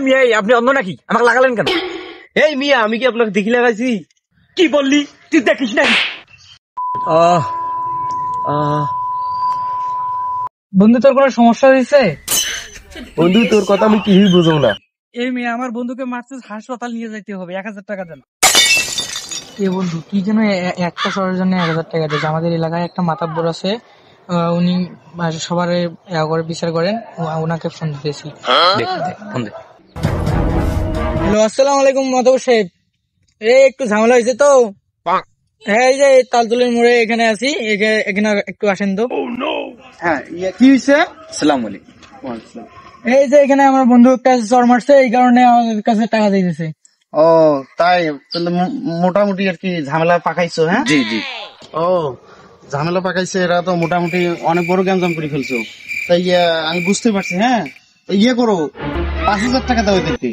মিয়া, আপনি অন্য নাকি? আমাকে লাগালেন কেন? এই মিয়া, আমি কি আপনাকে দেখি লাগাইছি? কি বললি? তুই দেখিস নাই? বন্ধু তোর কোনো সমস্যা হয়েছে? বন্ধু, তোর কথা আমি কিছুই বুঝবো না। এই মেয়ে আমার বন্ধুকে মারছে, হাসপাতাল নিয়ে যেতে হবে, 1000 টাকা দেন। এ বন্ধু কি যেন একটা শহরের জন্য 1000 টাকা দিয়েছে। আমাদের এলাকায় একটা মাতাব্বর আছে, উনি সবার করে বিচার করেন, ওনাকে ফোন দিতেছি। হ্যালো, আসসালামু আলাইকুম মাতাব্বর সাহেব। একটু ঝামেলা হয়েছে তো। হ্যাঁ, এই যে তালতলির মোড়ে এখানে আছি, এখানে একটু আসেন তো। হ্যাঁ, কি হয়েছে? সালাম আলাইকুম। এই যে এখানে আমার বন্ধু একটা চর মারছে, এই কারণে আমাদের কাছে টাকা দিতেছে। ও তাই, তাহলে মোটামুটি আর কি ঝামেলা পাকাইছো? হ্যাঁ, জি জি। ও ঝামেলা পাকাইছে, এরা তো মোটামুটি অনেক বড় গ্যাঞ্জাম করে ফেলছো। তাই আমি বুঝতে পারছি। হ্যাঁ, করো, 5000 টাকা দাও এদেরকে।